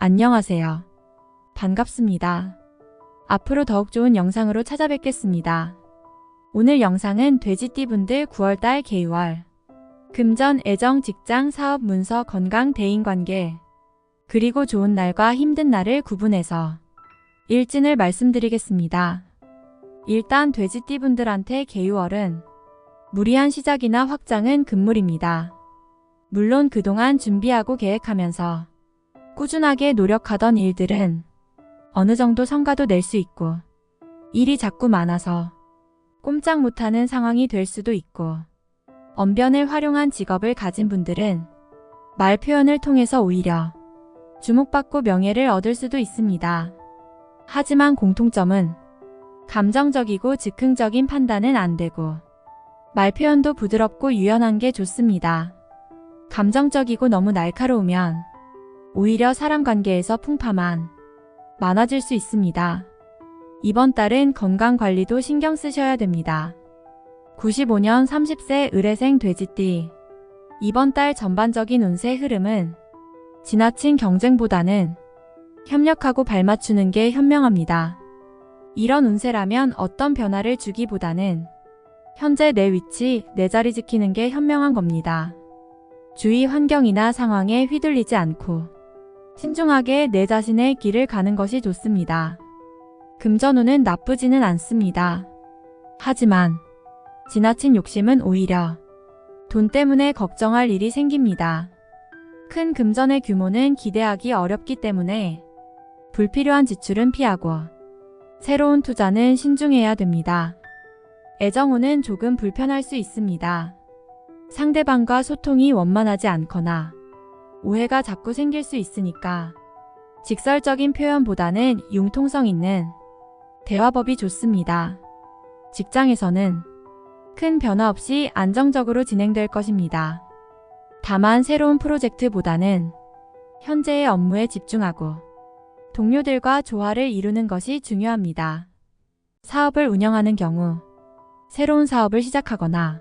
안녕하세요. 반갑습니다. 앞으로 더욱 좋은 영상으로 찾아뵙겠습니다. 오늘 영상은 돼지띠분들 9월달 개유월 금전, 애정, 직장, 사업, 문서, 건강, 대인관계 그리고 좋은 날과 힘든 날을 구분해서 일진을 말씀드리겠습니다. 일단 돼지띠분들한테 개유월은 무리한 시작이나 확장은 금물입니다. 물론 그동안 준비하고 계획하면서 꾸준하게 노력하던 일들은 어느 정도 성과도 낼 수 있고 일이 자꾸 많아서 꼼짝 못하는 상황이 될 수도 있고 언변을 활용한 직업을 가진 분들은 말 표현을 통해서 오히려 주목받고 명예를 얻을 수도 있습니다. 하지만 공통점은 감정적이고 즉흥적인 판단은 안 되고 말 표현도 부드럽고 유연한 게 좋습니다. 감정적이고 너무 날카로우면 오히려 사람 관계에서 풍파만 많아질 수 있습니다. 이번 달은 건강 관리도 신경 쓰셔야 됩니다. 95년 30세 의뢰생 돼지띠. 이번 달 전반적인 운세 흐름은 지나친 경쟁보다는 협력하고 발맞추는 게 현명합니다. 이런 운세라면 어떤 변화를 주기보다는 현재 내 위치, 내 자리 지키는 게 현명한 겁니다. 주위 환경이나 상황에 휘둘리지 않고 신중하게 내 자신의 길을 가는 것이 좋습니다. 금전운은 나쁘지는 않습니다. 하지만 지나친 욕심은 오히려 돈 때문에 걱정할 일이 생깁니다. 큰 금전의 규모는 기대하기 어렵기 때문에 불필요한 지출은 피하고 새로운 투자는 신중해야 됩니다. 애정운은 조금 불편할 수 있습니다. 상대방과 소통이 원만하지 않거나 오해가 자꾸 생길 수 있으니까 직설적인 표현보다는 융통성 있는 대화법이 좋습니다. 직장에서는 큰 변화 없이 안정적으로 진행될 것입니다. 다만 새로운 프로젝트보다는 현재의 업무에 집중하고 동료들과 조화를 이루는 것이 중요합니다. 사업을 운영하는 경우 새로운 사업을 시작하거나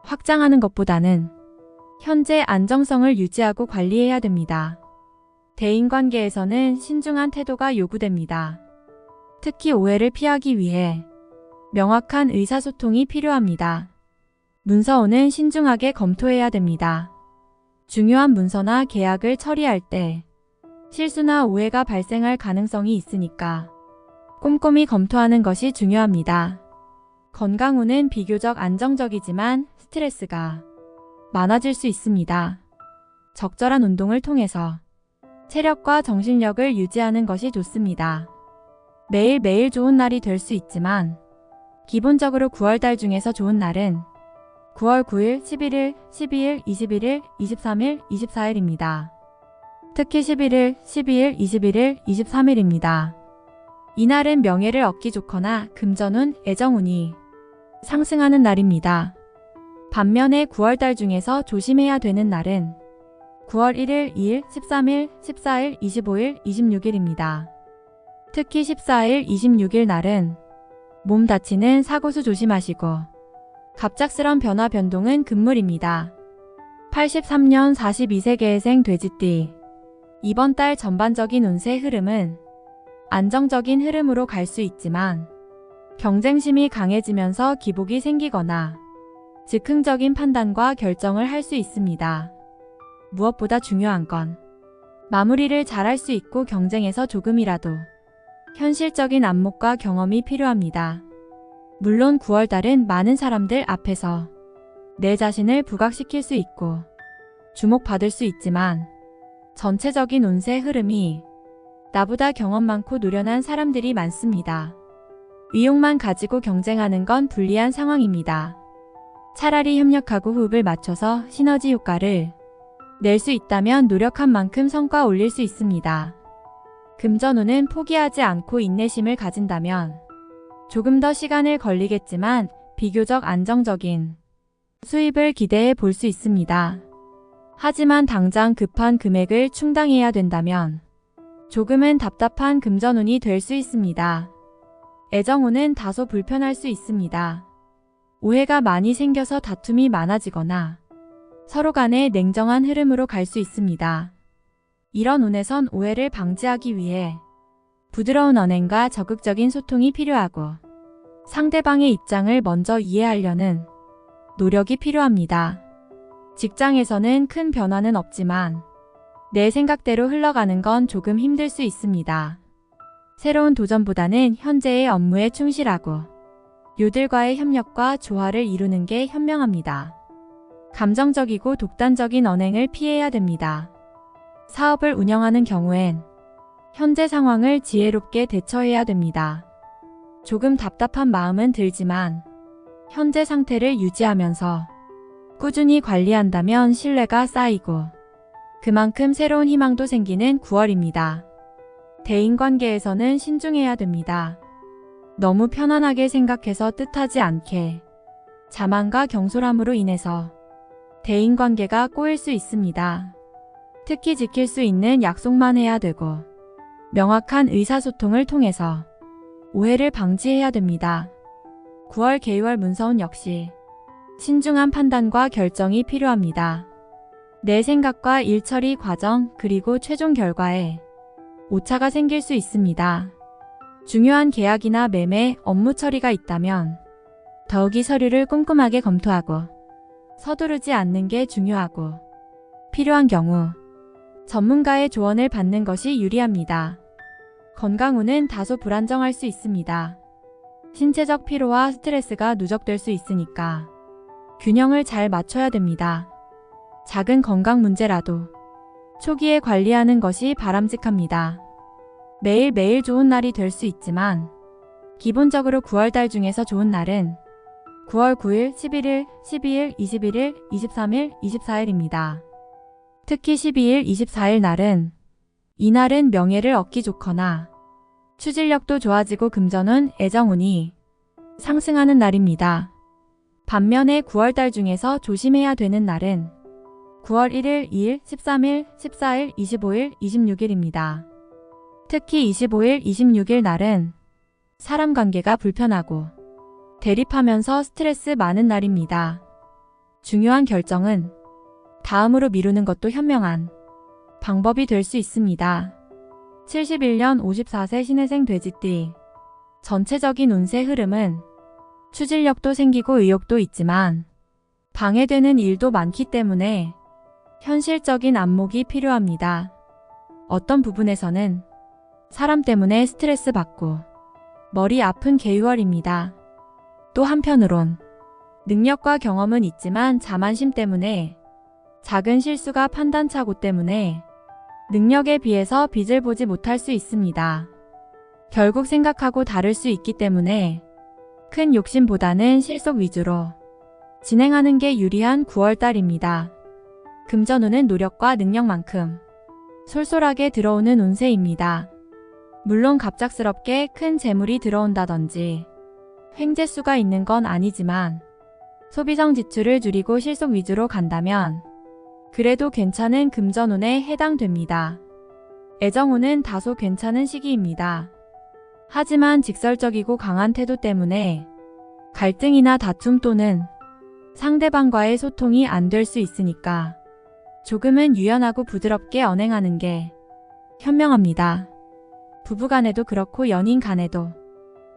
확장하는 것보다는 현재 안정성을 유지하고 관리해야 됩니다. 대인관계에서는 신중한 태도가 요구됩니다. 특히 오해를 피하기 위해 명확한 의사소통이 필요합니다. 문서운은 신중하게 검토해야 됩니다. 중요한 문서나 계약을 처리할 때 실수나 오해가 발생할 가능성이 있으니까 꼼꼼히 검토하는 것이 중요합니다. 건강운은 비교적 안정적이지만 스트레스가 많아질 수 있습니다. 적절한 운동을 통해서 체력과 정신력을 유지하는 것이 좋습니다. 매일매일 좋은 날이 될 수 있지만 기본적으로 9월달 중에서 좋은 날은 9월 9일, 11일, 12일, 21일, 23일, 24일입니다. 특히 11일, 12일, 21일, 23일입니다. 이날은 명예를 얻기 좋거나 금전운, 애정운이 상승하는 날입니다. 반면에 9월달 중에서 조심해야 되는 날은 9월 1일, 2일, 13일, 14일, 25일, 26일입니다. 특히 14일, 26일 날은 몸 다치는 사고수 조심하시고 갑작스런 변화 변동은 금물입니다. 83년 42세계생 돼지띠. 이번 달 전반적인 운세 흐름은 안정적인 흐름으로 갈 수 있지만 경쟁심이 강해지면서 기복이 생기거나 즉흥적인 판단과 결정을 할 수 있습니다. 무엇보다 중요한 건 마무리를 잘할 수 있고 경쟁에서 조금이라도 현실적인 안목과 경험이 필요합니다. 물론 9월달은 많은 사람들 앞에서 내 자신을 부각시킬 수 있고 주목받을 수 있지만 전체적인 운세 흐름이 나보다 경험 많고 노련한 사람들이 많습니다. 의욕만 가지고 경쟁하는 건 불리한 상황입니다. 차라리 협력하고 호흡을 맞춰서 시너지 효과를 낼 수 있다면 노력한 만큼 성과 올릴 수 있습니다. 금전운은 포기하지 않고 인내심을 가진다면 조금 더 시간을 걸리겠지만 비교적 안정적인 수입을 기대해 볼 수 있습니다. 하지만 당장 급한 금액을 충당해야 된다면 조금은 답답한 금전운이 될 수 있습니다. 애정운은 다소 불편할 수 있습니다. 오해가 많이 생겨서 다툼이 많아지거나 서로 간의 냉정한 흐름으로 갈 수 있습니다. 이런 운에선 오해를 방지하기 위해 부드러운 언행과 적극적인 소통이 필요하고 상대방의 입장을 먼저 이해하려는 노력이 필요합니다. 직장에서는 큰 변화는 없지만 내 생각대로 흘러가는 건 조금 힘들 수 있습니다. 새로운 도전보다는 현재의 업무에 충실하고 요들과의 협력과 조화를 이루는 게 현명합니다. 감정적이고 독단적인 언행을 피해야 됩니다. 사업을 운영하는 경우엔 현재 상황을 지혜롭게 대처해야 됩니다. 조금 답답한 마음은 들지만 현재 상태를 유지하면서 꾸준히 관리한다면 신뢰가 쌓이고 그만큼 새로운 희망도 생기는 9월입니다. 대인관계에서는 신중해야 됩니다. 너무 편안하게 생각해서 뜻하지 않게 자만과 경솔함으로 인해서 대인관계가 꼬일 수 있습니다. 특히 지킬 수 있는 약속만 해야 되고 명확한 의사소통을 통해서 오해를 방지해야 됩니다. 9월 개유월 문서운 역시 신중한 판단과 결정이 필요합니다. 내 생각과 일 처리 과정 그리고 최종 결과에 오차가 생길 수 있습니다. 중요한 계약이나 매매, 업무 처리가 있다면 더욱이 서류를 꼼꼼하게 검토하고 서두르지 않는 게 중요하고 필요한 경우 전문가의 조언을 받는 것이 유리합니다. 건강운은 다소 불안정할 수 있습니다. 신체적 피로와 스트레스가 누적될 수 있으니까 균형을 잘 맞춰야 됩니다. 작은 건강 문제라도 초기에 관리하는 것이 바람직합니다. 매일매일 좋은 날이 될 수 있지만 기본적으로 9월달 중에서 좋은 날은 9월 9일, 11일, 12일, 21일, 23일, 24일입니다. 특히 12일, 24일 날은 이날은 명예를 얻기 좋거나 추진력도 좋아지고 금전운, 애정운이 상승하는 날입니다. 반면에 9월달 중에서 조심해야 되는 날은 9월 1일, 2일, 13일, 14일, 25일, 26일입니다. 특히 25일, 26일 날은 사람 관계가 불편하고 대립하면서 스트레스 많은 날입니다. 중요한 결정은 다음으로 미루는 것도 현명한 방법이 될 수 있습니다. 71년 54세 신해생 돼지띠. 전체적인 운세 흐름은 추진력도 생기고 의욕도 있지만 방해되는 일도 많기 때문에 현실적인 안목이 필요합니다. 어떤 부분에서는 사람 때문에 스트레스 받고 머리 아픈 개유월입니다. 또 한편으론 능력과 경험은 있지만 자만심 때문에 작은 실수가 판단착오 때문에 능력에 비해서 빚을 보지 못할 수 있습니다. 결국 생각하고 다를 수 있기 때문에 큰 욕심보다는 실속 위주로 진행하는 게 유리한 9월달입니다. 금전운은 노력과 능력만큼 솔솔하게 들어오는 운세입니다. 물론 갑작스럽게 큰 재물이 들어온다든지 횡재수가 있는 건 아니지만 소비성 지출을 줄이고 실속 위주로 간다면 그래도 괜찮은 금전운에 해당됩니다. 애정운은 다소 괜찮은 시기입니다. 하지만 직설적이고 강한 태도 때문에 갈등이나 다툼 또는 상대방과의 소통이 안 될 수 있으니까 조금은 유연하고 부드럽게 언행하는 게 현명합니다. 부부간에도 그렇고 연인 간에도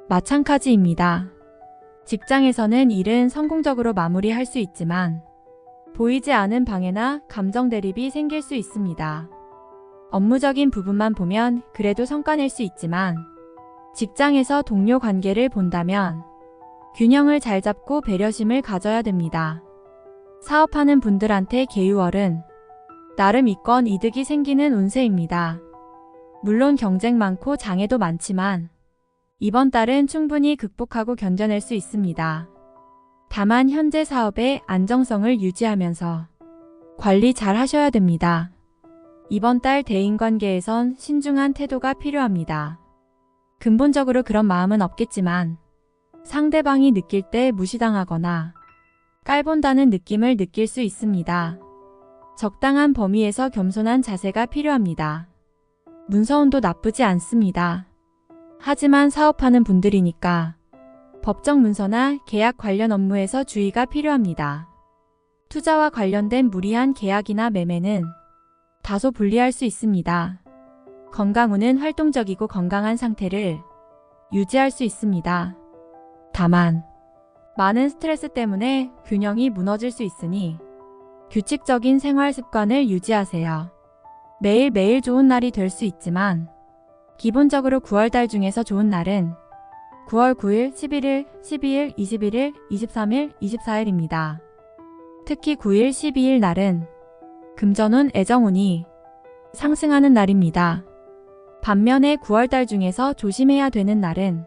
마찬가지입니다. 직장에서는 일은 성공적으로 마무리할 수 있지만 보이지 않은 방해나 감정 대립이 생길 수 있습니다. 업무적인 부분만 보면 그래도 성과낼 수 있지만 직장에서 동료 관계를 본다면 균형을 잘 잡고 배려심을 가져야 됩니다. 사업하는 분들한테 개유월은 나름 이권 이득이 생기는 운세입니다. 물론 경쟁 많고 장애도 많지만 이번 달은 충분히 극복하고 견뎌낼 수 있습니다. 다만 현재 사업의 안정성을 유지하면서 관리 잘 하셔야 됩니다. 이번 달 대인관계에선 신중한 태도가 필요합니다. 근본적으로 그런 마음은 없겠지만 상대방이 느낄 때 무시당하거나 깔본다는 느낌을 느낄 수 있습니다. 적당한 범위에서 겸손한 자세가 필요합니다. 문서운도 나쁘지 않습니다. 하지만 사업하는 분들이니까 법정 문서나 계약 관련 업무에서 주의가 필요합니다. 투자와 관련된 무리한 계약이나 매매는 다소 불리할 수 있습니다. 건강운은 활동적이고 건강한 상태를 유지할 수 있습니다. 다만 많은 스트레스 때문에 균형이 무너질 수 있으니 규칙적인 생활 습관을 유지하세요. 매일매일 좋은 날이 될 수 있지만 기본적으로 9월달 중에서 좋은 날은 9월 9일, 11일, 12일, 21일, 23일, 24일입니다. 특히 9일, 12일 날은 금전운, 애정운이 상승하는 날입니다. 반면에 9월달 중에서 조심해야 되는 날은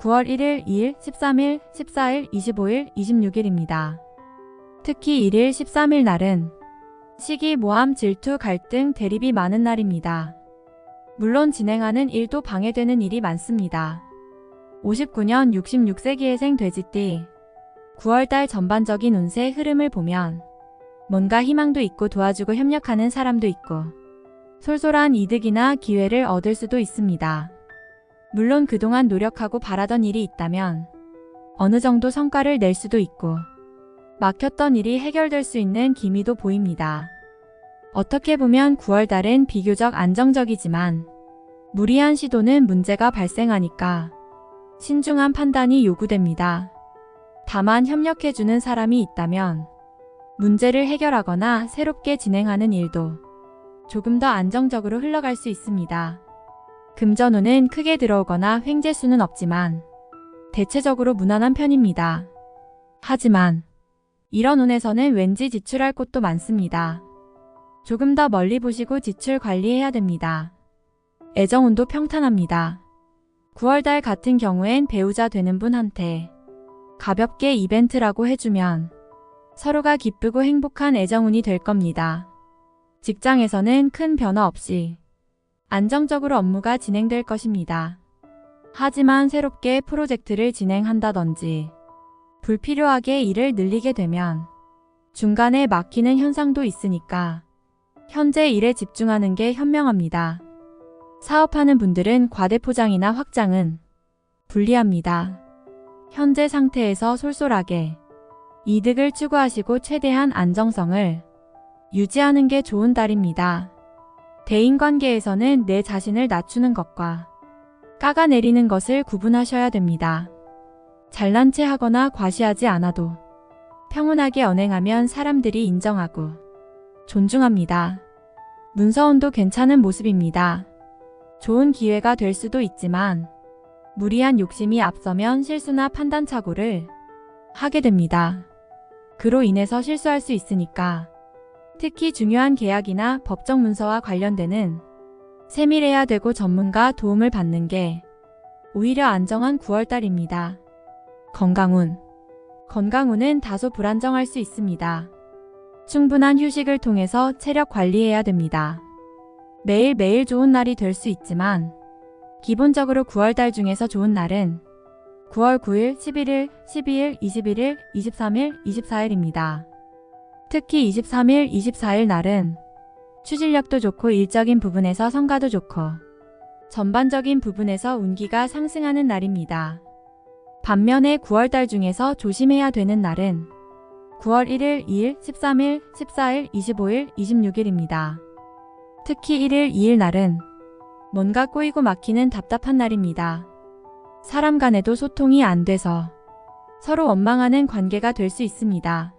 9월 1일, 2일, 13일, 14일, 25일, 26일입니다. 특히 1일, 13일 날은 시기, 모함, 질투, 갈등, 대립이 많은 날입니다. 물론 진행하는 일도 방해되는 일이 많습니다. 59년 66세기의생 돼지띠 9월달 전반적인 운세 흐름을 보면 뭔가 희망도 있고 도와주고 협력하는 사람도 있고 솔솔한 이득이나 기회를 얻을 수도 있습니다. 물론 그동안 노력하고 바라던 일이 있다면 어느 정도 성과를 낼 수도 있고 막혔던 일이 해결될 수 있는 기미도 보입니다. 어떻게 보면 9월달은 비교적 안정적이지만 무리한 시도는 문제가 발생하니까 신중한 판단이 요구됩니다. 다만 협력해주는 사람이 있다면 문제를 해결하거나 새롭게 진행하는 일도 조금 더 안정적으로 흘러갈 수 있습니다. 금전운은 크게 들어오거나 횡재수는 없지만 대체적으로 무난한 편입니다. 하지만 이런 운에서는 왠지 지출할 곳도 많습니다. 조금 더 멀리 보시고 지출 관리해야 됩니다. 애정운도 평탄합니다. 9월달 같은 경우엔 배우자 되는 분한테 가볍게 이벤트라고 해주면 서로가 기쁘고 행복한 애정운이 될 겁니다. 직장에서는 큰 변화 없이 안정적으로 업무가 진행될 것입니다. 하지만 새롭게 프로젝트를 진행한다든지 불필요하게 일을 늘리게 되면 중간에 막히는 현상도 있으니까 현재 일에 집중하는 게 현명합니다. 사업하는 분들은 과대포장이나 확장은 불리합니다. 현재 상태에서 솔솔하게 이득을 추구하시고 최대한 안정성을 유지하는 게 좋은 달입니다. 대인관계에서는 내 자신을 낮추는 것과 깎아내리는 것을 구분하셔야 됩니다. 잘난 체 하거나 과시하지 않아도 평온하게 언행하면 사람들이 인정하고 존중합니다. 문서운도 괜찮은 모습입니다. 좋은 기회가 될 수도 있지만 무리한 욕심이 앞서면 실수나 판단착오를 하게 됩니다. 그로 인해서 실수할 수 있으니까 특히 중요한 계약이나 법적 문서와 관련되는 세밀해야 되고 전문가 도움을 받는 게 오히려 안정한 9월달입니다. 건강운은 다소 불안정할 수 있습니다. 충분한 휴식을 통해서 체력 관리해야 됩니다. 매일매일 좋은 날이 될 수 있지만 기본적으로 9월달 중에서 좋은 날은 9월 9일, 11일, 12일, 21일, 23일, 24일입니다. 특히 23일, 24일 날은 추진력도 좋고 일적인 부분에서 성과도 좋고 전반적인 부분에서 운기가 상승하는 날입니다. 반면에 9월달 중에서 조심해야 되는 날은 9월 1일, 2일, 13일, 14일, 25일, 26일입니다. 특히 1일, 2일 날은 뭔가 꼬이고 막히는 답답한 날입니다. 사람 간에도 소통이 안 돼서 서로 원망하는 관계가 될 수 있습니다.